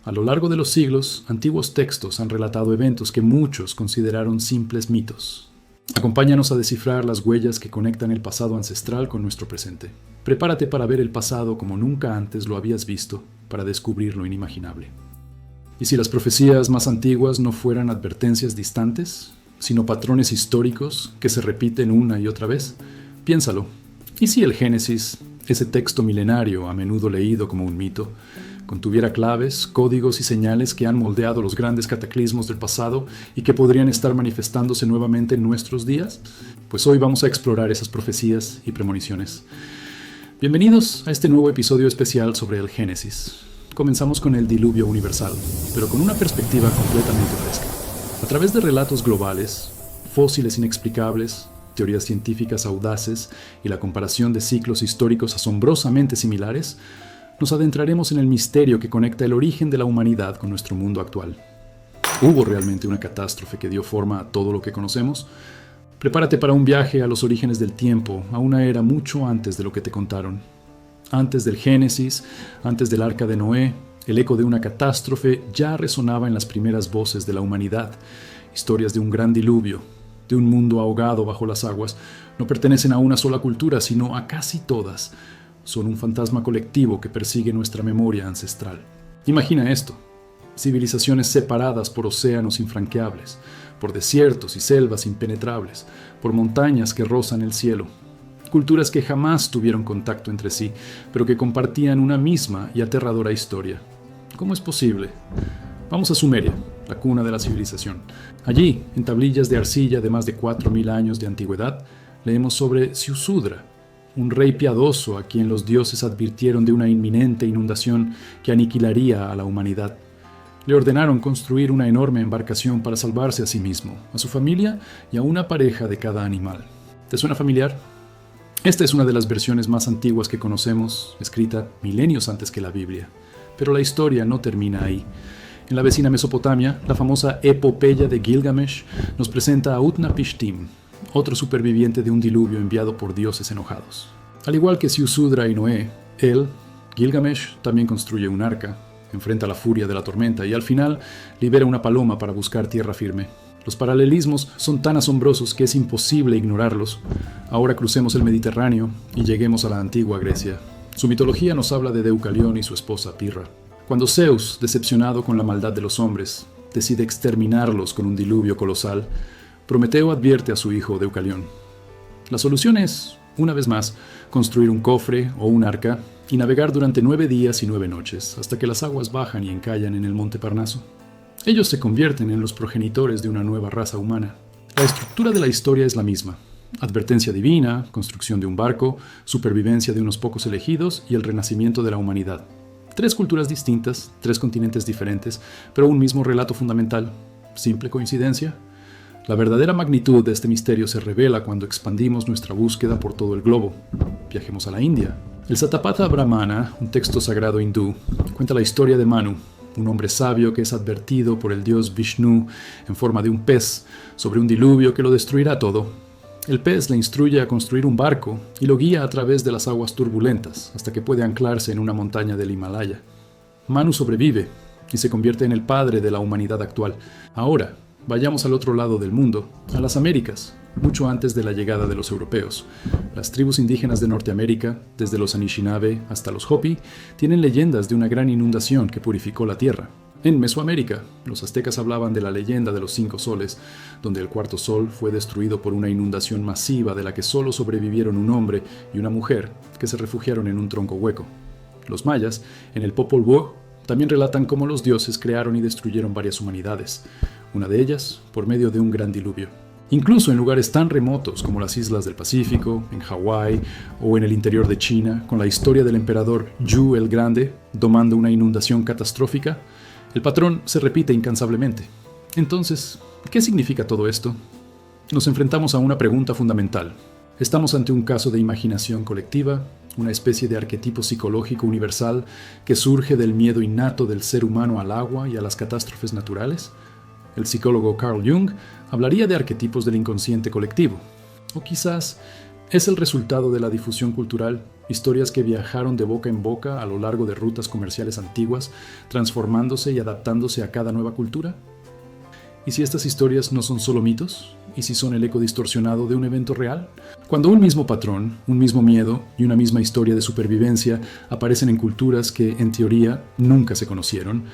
A lo largo de los siglos, antiguos textos han relatado eventos que muchos consideraron simples mitos. Acompáñanos a descifrar las huellas que conectan el pasado ancestral con nuestro presente. Prepárate para ver el pasado como nunca antes lo habías visto, para descubrir lo inimaginable. ¿Y si las profecías más antiguas no fueran advertencias distantes, sino patrones históricos que se repiten una y otra vez? Piénsalo. ¿Y si el Génesis, ese texto milenario a menudo leído como un mito, contuviera claves, códigos y señales que han moldeado los grandes cataclismos del pasado y que podrían estar manifestándose nuevamente en nuestros días? Pues hoy vamos a explorar esas profecías y premoniciones. Bienvenidos a este nuevo episodio especial sobre el Génesis. Comenzamos con el diluvio universal, pero con una perspectiva completamente fresca. A través de relatos globales, fósiles inexplicables, teorías científicas audaces y la comparación de ciclos históricos asombrosamente similares, nos adentraremos en el misterio que conecta el origen de la humanidad con nuestro mundo actual. ¿Hubo realmente una catástrofe que dio forma a todo lo que conocemos? Prepárate para un viaje a los orígenes del tiempo, a una era mucho antes de lo que te contaron. Antes del Génesis, antes del Arca de Noé, el eco de una catástrofe ya resonaba en las primeras voces de la humanidad. Historias de un gran diluvio, de un mundo ahogado bajo las aguas, no pertenecen a una sola cultura, sino a casi todas. Son un fantasma colectivo que persigue nuestra memoria ancestral. Imagina esto: civilizaciones separadas por océanos infranqueables, por desiertos y selvas impenetrables, por montañas que rozan el cielo. Culturas que jamás tuvieron contacto entre sí, pero que compartían una misma y aterradora historia. ¿Cómo es posible? Vamos a Sumeria, la cuna de la civilización. Allí, en tablillas de arcilla de más de 4.000 años de antigüedad, leemos sobre Ziusudra, un rey piadoso a quien los dioses advirtieron de una inminente inundación que aniquilaría a la humanidad. Le ordenaron construir una enorme embarcación para salvarse a sí mismo, a su familia y a una pareja de cada animal. ¿Te suena familiar? Esta es una de las versiones más antiguas que conocemos, escrita milenios antes que la Biblia. Pero la historia no termina ahí. En la vecina Mesopotamia, la famosa epopeya de Gilgamesh nos presenta a Utnapishtim, otro superviviente de un diluvio enviado por dioses enojados. Al igual que Ziusudra y Noé, él, Gilgamesh, también construye un arca, enfrenta la furia de la tormenta y al final libera una paloma para buscar tierra firme. Los paralelismos son tan asombrosos que es imposible ignorarlos. Ahora crucemos el Mediterráneo y lleguemos a la antigua Grecia. Su mitología nos habla de Deucalión y su esposa Pirra. Cuando Zeus, decepcionado con la maldad de los hombres, decide exterminarlos con un diluvio colosal, Prometeo advierte a su hijo Deucalión. La solución es, una vez más, construir un cofre o un arca y navegar durante 9 días y 9 noches, hasta que las aguas bajan y encallan en el monte Parnaso. Ellos se convierten en los progenitores de una nueva raza humana. La estructura de la historia es la misma: advertencia divina, construcción de un barco, supervivencia de unos pocos elegidos y el renacimiento de la humanidad. 3 culturas distintas, 3 continentes diferentes, pero un mismo relato fundamental. ¿Simple coincidencia? La verdadera magnitud de este misterio se revela cuando expandimos nuestra búsqueda por todo el globo. Viajemos a la India. El Satapatha Brahmana, un texto sagrado hindú, cuenta la historia de Manu, un hombre sabio que es advertido por el dios Vishnu en forma de un pez sobre un diluvio que lo destruirá todo. El pez le instruye a construir un barco y lo guía a través de las aguas turbulentas hasta que puede anclarse en una montaña del Himalaya. Manu sobrevive y se convierte en el padre de la humanidad actual. Ahora, vayamos al otro lado del mundo, a las Américas, mucho antes de la llegada de los europeos. Las tribus indígenas de Norteamérica, desde los Anishinaabe hasta los Hopi, tienen leyendas de una gran inundación que purificó la tierra. En Mesoamérica, los aztecas hablaban de la leyenda de los 5 soles, donde el cuarto sol fue destruido por una inundación masiva de la que solo sobrevivieron un hombre y una mujer que se refugiaron en un tronco hueco. Los mayas, en el Popol Vuh, también relatan cómo los dioses crearon y destruyeron varias humanidades, una de ellas por medio de un gran diluvio. Incluso en lugares tan remotos como las islas del Pacífico, en Hawái o en el interior de China, con la historia del emperador Yu el Grande domando una inundación catastrófica, el patrón se repite incansablemente. Entonces, ¿qué significa todo esto? Nos enfrentamos a una pregunta fundamental. ¿Estamos ante un caso de imaginación colectiva, una especie de arquetipo psicológico universal que surge del miedo innato del ser humano al agua y a las catástrofes naturales? El psicólogo Carl Jung hablaría de arquetipos del inconsciente colectivo. O quizás es el resultado de la difusión cultural historias que viajaron de boca en boca a lo largo de rutas comerciales antiguas, transformándose y adaptándose a cada nueva cultura. ¿Y si estas historias no son solo mitos? ¿Y si son el eco distorsionado de un evento real? Cuando un mismo patrón, un mismo miedo y una misma historia de supervivencia aparecen en culturas que, en teoría, nunca se conocieron,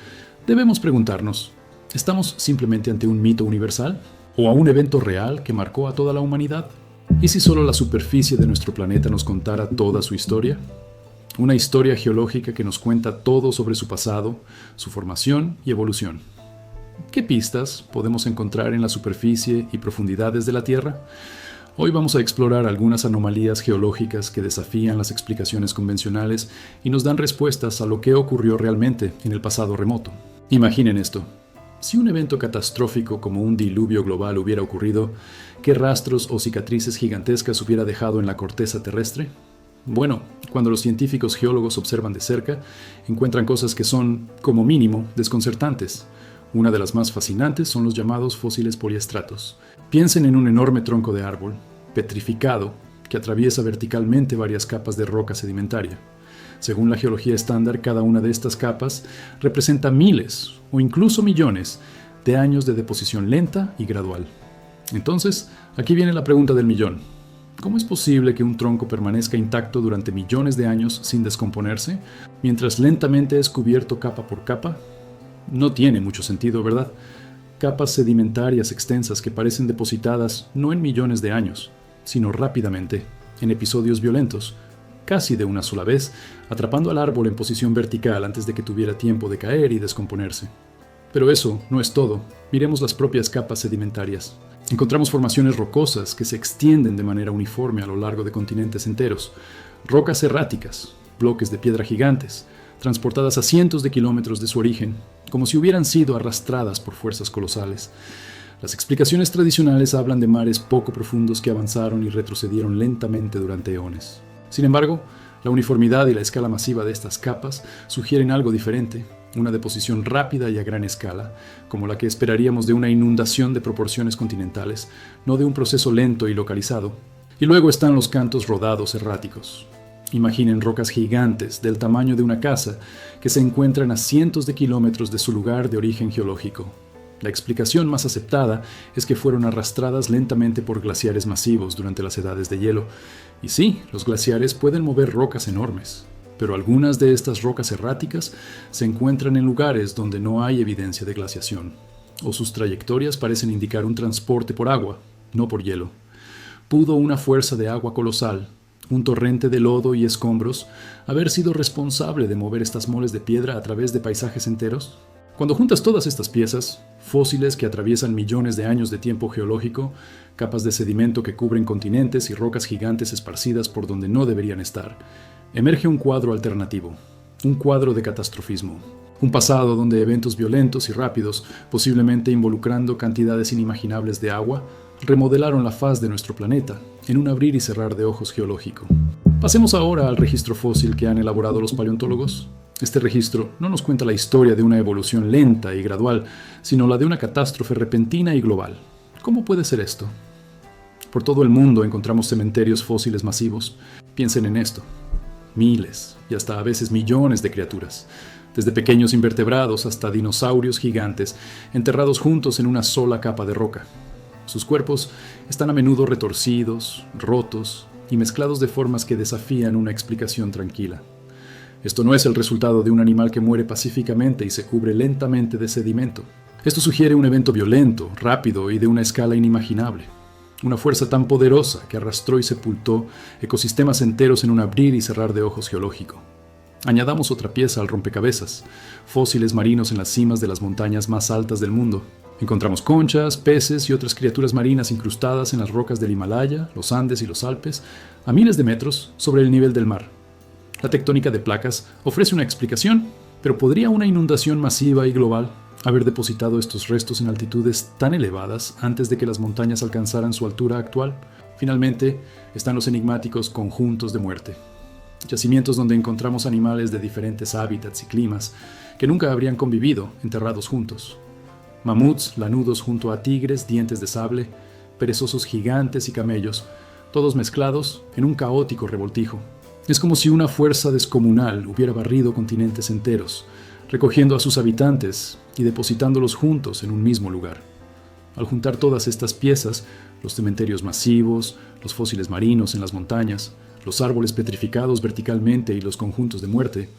debemos preguntarnos, ¿estamos simplemente ante un mito universal? ¿O a un evento real que marcó a toda la humanidad? ¿Y si solo la superficie de nuestro planeta nos contara toda su historia? Una historia geológica que nos cuenta todo sobre su pasado, su formación y evolución. ¿Qué pistas podemos encontrar en la superficie y profundidades de la Tierra? Hoy vamos a explorar algunas anomalías geológicas que desafían las explicaciones convencionales y nos dan respuestas a lo que ocurrió realmente en el pasado remoto. Imaginen esto. Si un evento catastrófico como un diluvio global hubiera ocurrido, ¿qué rastros o cicatrices gigantescas hubiera dejado en la corteza terrestre? Bueno, cuando los científicos geólogos observan de cerca, encuentran cosas que son, como mínimo, desconcertantes. Una de las más fascinantes son los llamados fósiles poliestratos. Piensen en un enorme tronco de árbol, petrificado, que atraviesa verticalmente varias capas de roca sedimentaria. Según la geología estándar, cada una de estas capas representa miles o incluso millones de años de deposición lenta y gradual. Entonces, aquí viene la pregunta del millón. ¿Cómo es posible que un tronco permanezca intacto durante millones de años sin descomponerse, mientras lentamente es cubierto capa por capa? No tiene mucho sentido, ¿verdad? Capas sedimentarias extensas que parecen depositadas no en millones de años, sino rápidamente, en episodios violentos, casi de una sola vez, atrapando al árbol en posición vertical antes de que tuviera tiempo de caer y descomponerse. Pero eso no es todo. Miremos las propias capas sedimentarias. Encontramos formaciones rocosas que se extienden de manera uniforme a lo largo de continentes enteros, rocas erráticas, bloques de piedra gigantes, transportadas a cientos de kilómetros de su origen, como si hubieran sido arrastradas por fuerzas colosales. Las explicaciones tradicionales hablan de mares poco profundos que avanzaron y retrocedieron lentamente durante eones. Sin embargo, la uniformidad y la escala masiva de estas capas sugieren algo diferente, una deposición rápida y a gran escala, como la que esperaríamos de una inundación de proporciones continentales, no de un proceso lento y localizado. Y luego están los cantos rodados erráticos. Imaginen rocas gigantes del tamaño de una casa que se encuentran a cientos de kilómetros de su lugar de origen geológico. La explicación más aceptada es que fueron arrastradas lentamente por glaciares masivos durante las edades de hielo. Y sí, los glaciares pueden mover rocas enormes, pero algunas de estas rocas erráticas se encuentran en lugares donde no hay evidencia de glaciación, o sus trayectorias parecen indicar un transporte por agua, no por hielo. ¿Pudo una fuerza de agua colosal, un torrente de lodo y escombros, haber sido responsable de mover estas moles de piedra a través de paisajes enteros? Cuando juntas todas estas piezas, fósiles que atraviesan millones de años de tiempo geológico, capas de sedimento que cubren continentes y rocas gigantes esparcidas por donde no deberían estar, emerge un cuadro alternativo, un cuadro de catastrofismo. Un pasado donde eventos violentos y rápidos, posiblemente involucrando cantidades inimaginables de agua, remodelaron la faz de nuestro planeta en un abrir y cerrar de ojos geológico. Pasemos ahora al registro fósil que han elaborado los paleontólogos. Este registro no nos cuenta la historia de una evolución lenta y gradual, sino la de una catástrofe repentina y global. ¿Cómo puede ser esto? Por todo el mundo encontramos cementerios fósiles masivos. Piensen en esto. Miles y hasta a veces millones de criaturas, desde pequeños invertebrados hasta dinosaurios gigantes, enterrados juntos en una sola capa de roca. Sus cuerpos están a menudo retorcidos, rotos y mezclados de formas que desafían una explicación tranquila. Esto no es el resultado de un animal que muere pacíficamente y se cubre lentamente de sedimento. Esto sugiere un evento violento, rápido y de una escala inimaginable. Una fuerza tan poderosa que arrastró y sepultó ecosistemas enteros en un abrir y cerrar de ojos geológico. Añadamos otra pieza al rompecabezas, fósiles marinos en las cimas de las montañas más altas del mundo. Encontramos conchas, peces y otras criaturas marinas incrustadas en las rocas del Himalaya, los Andes y los Alpes, a miles de metros sobre el nivel del mar. La tectónica de placas ofrece una explicación, pero ¿podría una inundación masiva y global haber depositado estos restos en altitudes tan elevadas antes de que las montañas alcanzaran su altura actual? Finalmente, están los enigmáticos conjuntos de muerte. Yacimientos donde encontramos animales de diferentes hábitats y climas que nunca habrían convivido enterrados juntos. Mamuts lanudos junto a tigres, dientes de sable, perezosos gigantes y camellos, todos mezclados en un caótico revoltijo. Es como si una fuerza descomunal hubiera barrido continentes enteros, recogiendo a sus habitantes y depositándolos juntos en un mismo lugar. Al juntar todas estas piezas, los cementerios masivos, los fósiles marinos en las montañas, los árboles petrificados verticalmente y los conjuntos de muerte,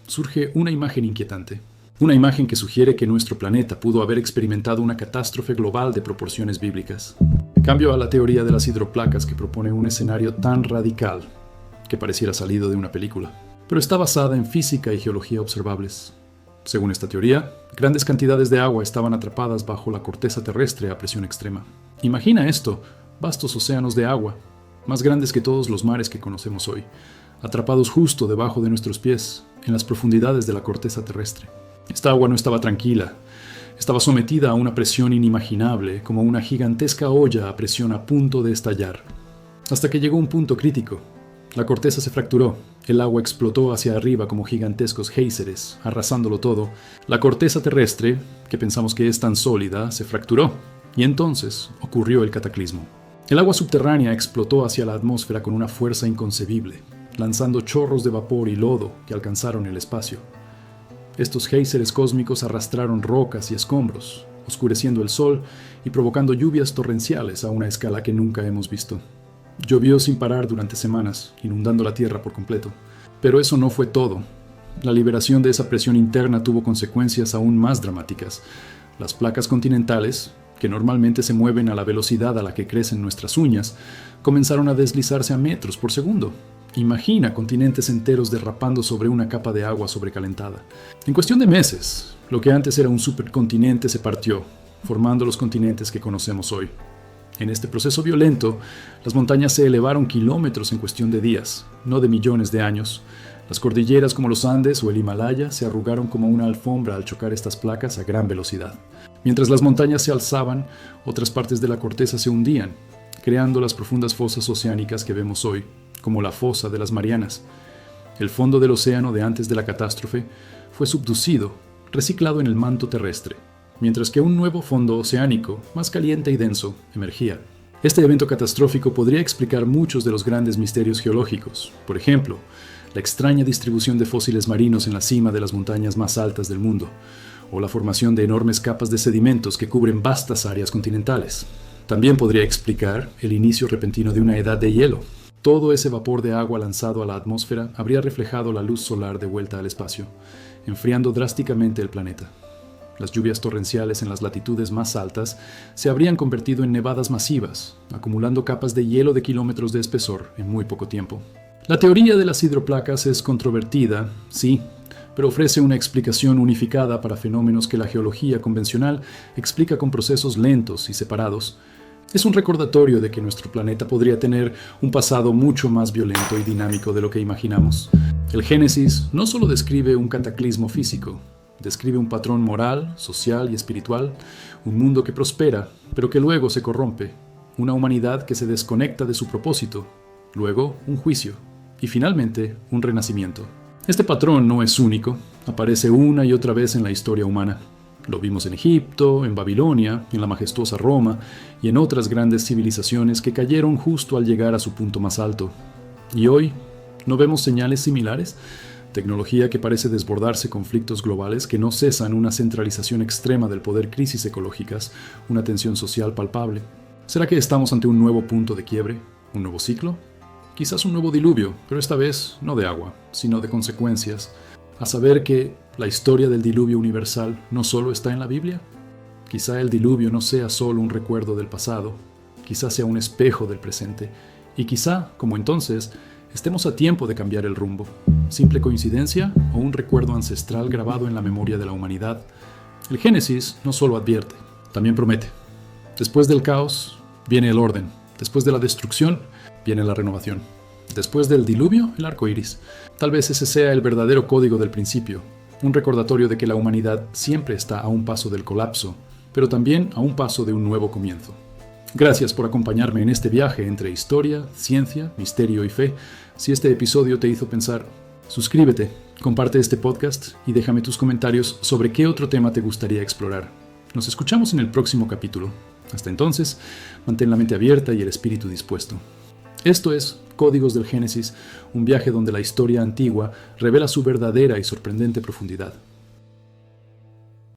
surge una imagen inquietante. Una imagen que sugiere que nuestro planeta pudo haber experimentado una catástrofe global de proporciones bíblicas. Cambio a la teoría de las hidroplacas, que propone un escenario tan radical que pareciera salido de una película, pero está basada en física y geología observables. Según esta teoría, grandes cantidades de agua estaban atrapadas bajo la corteza terrestre a presión extrema. Imagina esto, vastos océanos de agua, más grandes que todos los mares que conocemos hoy, atrapados justo debajo de nuestros pies, en las profundidades de la corteza terrestre. Esta agua no estaba tranquila, estaba sometida a una presión inimaginable, como una gigantesca olla a presión a punto de estallar. Hasta que llegó un punto crítico. La corteza se fracturó, el agua explotó hacia arriba como gigantescos géiseres, arrasándolo todo. La corteza terrestre, que pensamos que es tan sólida, se fracturó, y entonces ocurrió el cataclismo. El agua subterránea explotó hacia la atmósfera con una fuerza inconcebible, lanzando chorros de vapor y lodo que alcanzaron el espacio. Estos géiseres cósmicos arrastraron rocas y escombros, oscureciendo el sol y provocando lluvias torrenciales a una escala que nunca hemos visto. Llovió sin parar durante semanas, inundando la Tierra por completo. Pero eso no fue todo. La liberación de esa presión interna tuvo consecuencias aún más dramáticas. Las placas continentales, que normalmente se mueven a la velocidad a la que crecen nuestras uñas, comenzaron a deslizarse a metros por segundo. Imagina continentes enteros derrapando sobre una capa de agua sobrecalentada. En cuestión de meses, lo que antes era un supercontinente se partió, formando los continentes que conocemos hoy. En este proceso violento, las montañas se elevaron kilómetros en cuestión de días, no de millones de años. Las cordilleras como los Andes o el Himalaya se arrugaron como una alfombra al chocar estas placas a gran velocidad. Mientras las montañas se alzaban, otras partes de la corteza se hundían, creando las profundas fosas oceánicas que vemos hoy, como la fosa de las Marianas. El fondo del océano de antes de la catástrofe fue subducido, reciclado en el manto terrestre, mientras que un nuevo fondo oceánico, más caliente y denso, emergía. Este evento catastrófico podría explicar muchos de los grandes misterios geológicos, por ejemplo, la extraña distribución de fósiles marinos en la cima de las montañas más altas del mundo, o la formación de enormes capas de sedimentos que cubren vastas áreas continentales. También podría explicar el inicio repentino de una edad de hielo. Todo ese vapor de agua lanzado a la atmósfera habría reflejado la luz solar de vuelta al espacio, enfriando drásticamente el planeta. Las lluvias torrenciales en las latitudes más altas se habrían convertido en nevadas masivas, acumulando capas de hielo de kilómetros de espesor en muy poco tiempo. La teoría de las hidroplacas es controvertida, sí, pero ofrece una explicación unificada para fenómenos que la geología convencional explica con procesos lentos y separados. Es un recordatorio de que nuestro planeta podría tener un pasado mucho más violento y dinámico de lo que imaginamos. El Génesis no solo describe un cataclismo físico, describe un patrón moral, social y espiritual, un mundo que prospera, pero que luego se corrompe, una humanidad que se desconecta de su propósito, luego un juicio y finalmente un renacimiento. Este patrón no es único, aparece una y otra vez en la historia humana. Lo vimos en Egipto, en Babilonia, en la majestuosa Roma y en otras grandes civilizaciones que cayeron justo al llegar a su punto más alto. ¿Y hoy no vemos señales similares? Tecnología que parece desbordarse, conflictos globales que no cesan, una centralización extrema del poder, crisis ecológicas, una tensión social palpable. ¿Será que estamos ante un nuevo punto de quiebre? ¿Un nuevo ciclo? Quizás un nuevo diluvio, pero esta vez no de agua, sino de consecuencias. A saber que la historia del diluvio universal no solo está en la Biblia. Quizá el diluvio no sea solo un recuerdo del pasado, quizá sea un espejo del presente, y quizá, como entonces, estemos a tiempo de cambiar el rumbo. ¿Simple coincidencia o un recuerdo ancestral grabado en la memoria de la humanidad? El Génesis no solo advierte, también promete. Después del caos viene el orden, después de la destrucción viene la renovación. Después del diluvio, el arco iris. Tal vez ese sea el verdadero código del principio, un recordatorio de que la humanidad siempre está a un paso del colapso, pero también a un paso de un nuevo comienzo. Gracias por acompañarme en este viaje entre historia, ciencia, misterio y fe. Si este episodio te hizo pensar, suscríbete, comparte este podcast y déjame tus comentarios sobre qué otro tema te gustaría explorar. Nos escuchamos en el próximo capítulo. Hasta entonces, mantén la mente abierta y el espíritu dispuesto. Esto es Códigos del Génesis, un viaje donde la historia antigua revela su verdadera y sorprendente profundidad.